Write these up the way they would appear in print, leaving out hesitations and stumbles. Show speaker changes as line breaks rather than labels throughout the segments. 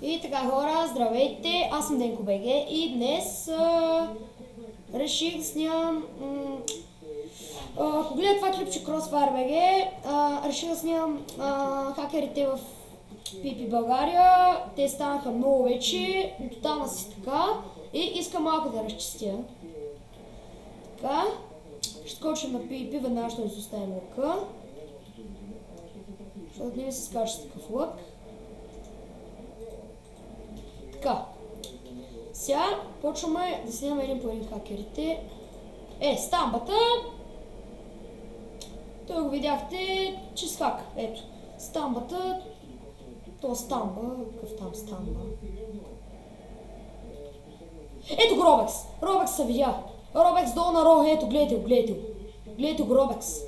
И така хора, здравейте, аз съм Денко БГ и днес реших да снимам, ако гледа това клипче Crossfire BG, реших да снимам хакерите в PP България. Те станаха много вече, тотална си така и искам малко да разчистя. Така, ще скочим на PP, веднага ще изоставим лъка, защото не ми се скача с такъв лък. Така, сега почваме да снимаме един по един хакерите. Стамбата. Той го видяхте, че с хак. Ето, стамбата. То стамба, какъв там стамба. Ето го Робекс. Робекс се видя. Робекс долу на Ро, ето, гледайте го, гледайте го. Гледайте го Робекс.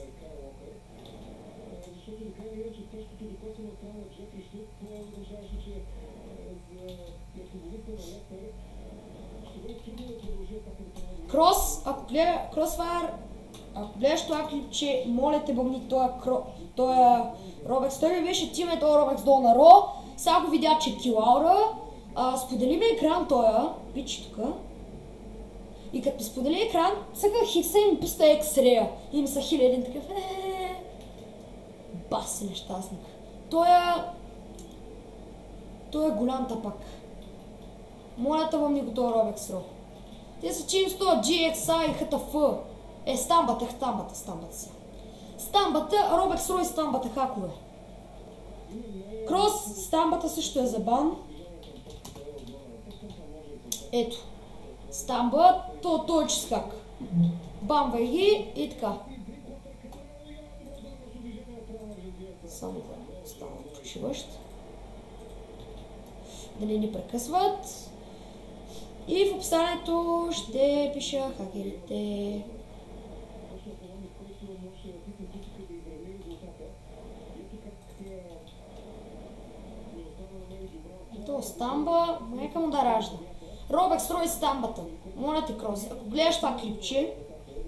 Крос, ако гледа Crossfire, ако гледаш това клипче, моля те бъмни тоя Робекс. Той ми беше тиме този Робекс долу на Ро. Сега го видя, че килаура. Сподели ми екран тоя, пич тука. И като ми сподели екран, сега хикса и ми пуста X-рея. И ми са хиляди такъв. Бас нещастник. Той е голям тапак. Моля те бъмни го този Робекс Ро. Те са чим 100 GXA и HTF. Стамбата си. Стамбата, Робекс Ро и стамбата хакове. Крос, стамбата също е за бан. Ето. Стамба, той е чист хак. Бамвай ги и така. Само да стана почиващ. Да не ни прекъсват. И в описанието ще пиша хакерите. То стамба, нека му да ражда. Робекс Ро и стамбата. Моля те, Крос, ако гледаш това клипче,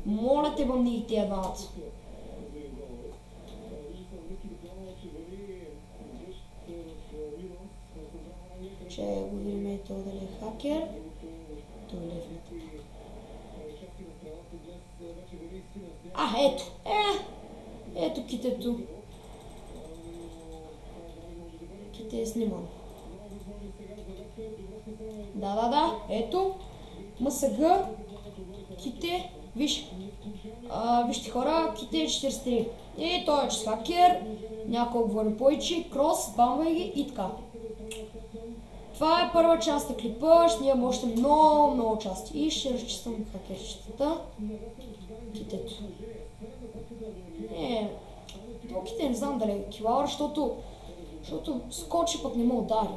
моля те бъмни и тия двамата. Че го видим и това дали е хакер. Той е левната. Ето. Ето китето. Ките е снимано. Да. Ето. МСГ. Ките. Вижте хора, ките е 43. И той е чист хакер. Някой говори повече. Крос, бамвай ги и така. Това е първа част на клипа, ще имам още много части и ще разчиствам хакерчетата. Китето. Това ките не знам дали е килауър, защото скочи пък не ме удари.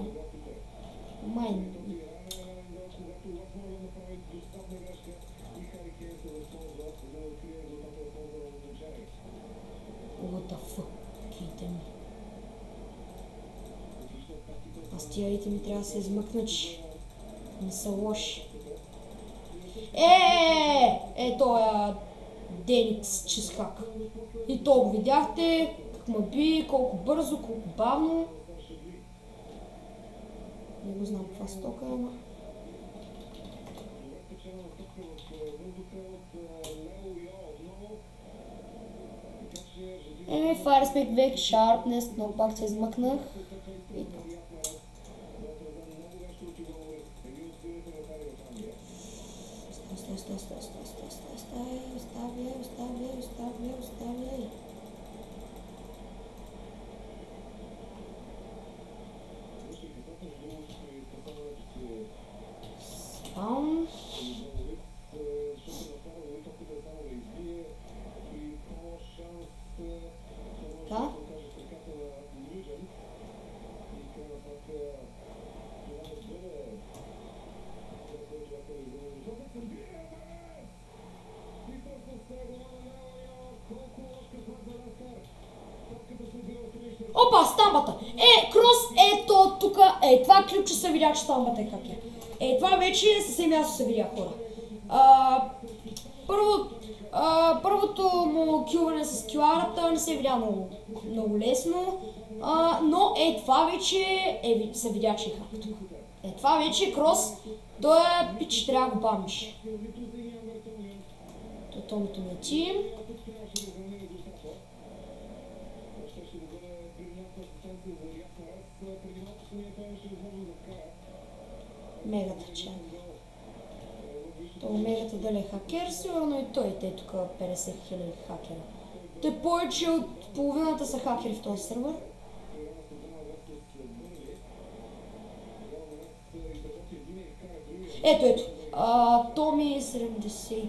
Май. What the fuck, ките ми. Аз тия ити ми трябва да се измъкна, че не са лоши. Тоя Деникс чист хак. И то го видяхте, как ме би, колко бързо, колко бавно. Не го знам каква стока е, ама. Firespeed Wake Sharpness, но пак се измъкнах. И така. Оставяй. Спаун. Така. Опа, стамбата! Крос, ето тука, това клипче се видя, че стамбата е хакер. Това вече съвсем ясно се видя, хора. Първото му килване с киларата не се видя много лесно. Но това вече се видя, че е хак тук. Това вече е крос. Той е пич, трябва да го бамиш. Тоталното ми тим. Мегата чак. То мегата дали е хакер, сигурно и той. Те тук 50 000 хакера. Те повече от половината са хакери в този сервер. Ето. Томи 73.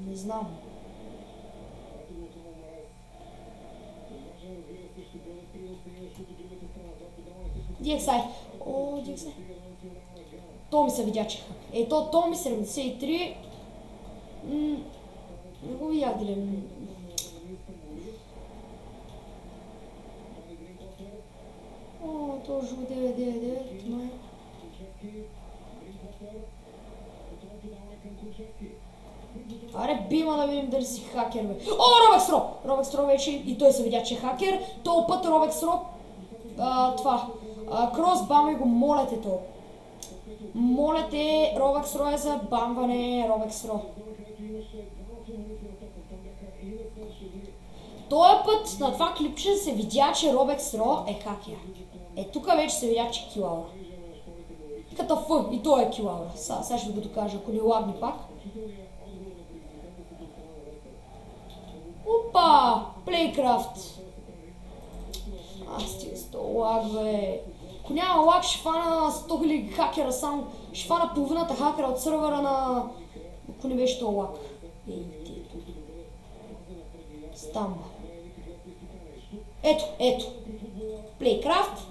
Не знам. DXI. DXI. Томи се видя, че хак. Ето Томи 73. Не го видях дали. То жу 999. Аре, бима да видим дали си хакер, бе. Робекстро! Робекстро вече и той се видя, че е хакер. Този път Робекстро крос бамай го, моля те то. Моля те, Робекстро е за бамване, Робекстро. Този път на това клипче се видя, че Робекстро е хакер. Тук вече се видя, че е килаура. Като Ф, и той е килаура. Сега ще го докажа, ако не лагни пак. Опа! Плейкрафт. Стига с този лаг, бе. Ако няма лаг, ще фана 100 000 хакера само. Ще фана половината хакера от сървъра на... Ако не беше този лаг. Стамба. Ето. Плейкрафт.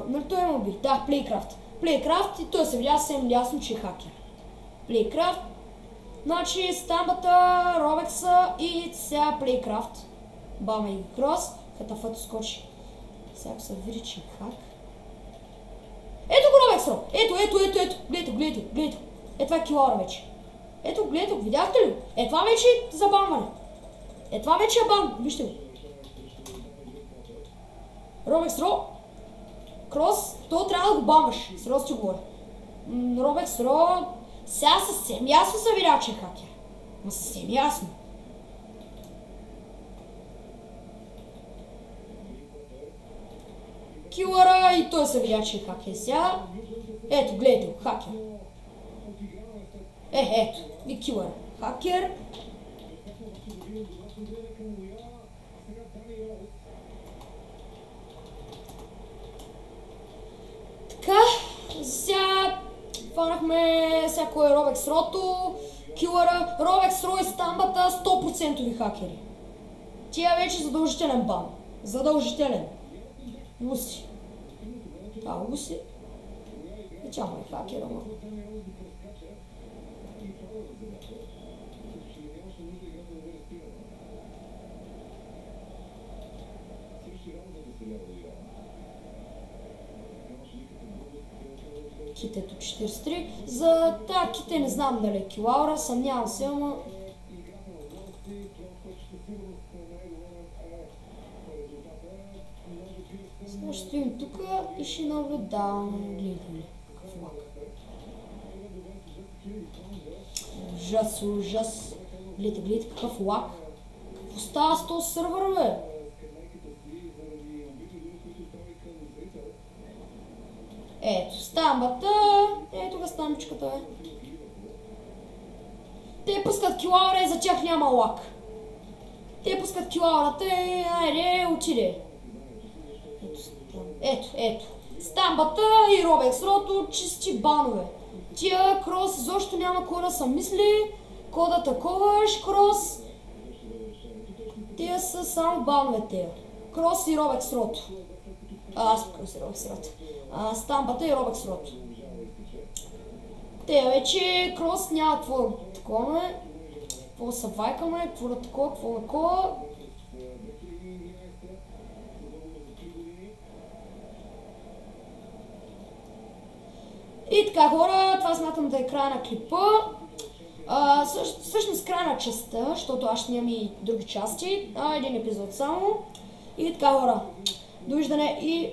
Нали той има би? Да, Плейкрафт. Плейкрафт и той се видя съвсем ясно, че е хакер. Плейкрафт. Значи стамбата, Робекса и сега Плейкрафт. Бама и крос. Хатафато скочи. Сега се види, че е хак. Ето го Робексро! Ето. Гледайте. Това е килаура вече. Ето, гледайте го. Видяхте ли? Това вече е за бамване. Това вече е бам. Вижте го. Робексро. Крос, то трябва да го бамваш. Сериозно ти говоря. Робексро. Сега съвсем ясно се видя, че е хакер. Ма съвсем ясно. Килъра и той се видя, че е хакер. Сега. Ето, гледайте го, хакер. Ето, и килъра. Хакер. Така, сега фанахме всяко е Робексрото, килъра, Робексро и стамбата 100% хакери. Тия вече задължителен бан. Задължителен. Луси. Луси. И тя му е хакер, ама. Китето 43. За тази ките не знам дали е килаура, съмнявам се, ама... Сега ще стоим тук и ще наблюдаваме. Гледаме какъв лак. Ужас. Гледайте какъв лак. Какво става с този сървър, бе? Ето, стамбата. Ето га стамбичката, бе. Те пускат килаура и за тях няма лак. Те пускат килаурата и айде, отиде. Ето. Стамбата и Робексрото чисти банове. Тия крос защо няма кой да са мисли, кой да таковаш крос. Тия са само банове тия. Крос и Робексрото. Крос и Робексрото. Стамбата и Робексрото. Те вече крос няма какво такова. Какво са вайкаме, какво да такова, какво такова. И така хора, това смятам да е края на клипа. Всъщност края на частта, защото аз ще нямам и други части, един епизод само. И така, хора, довиждане и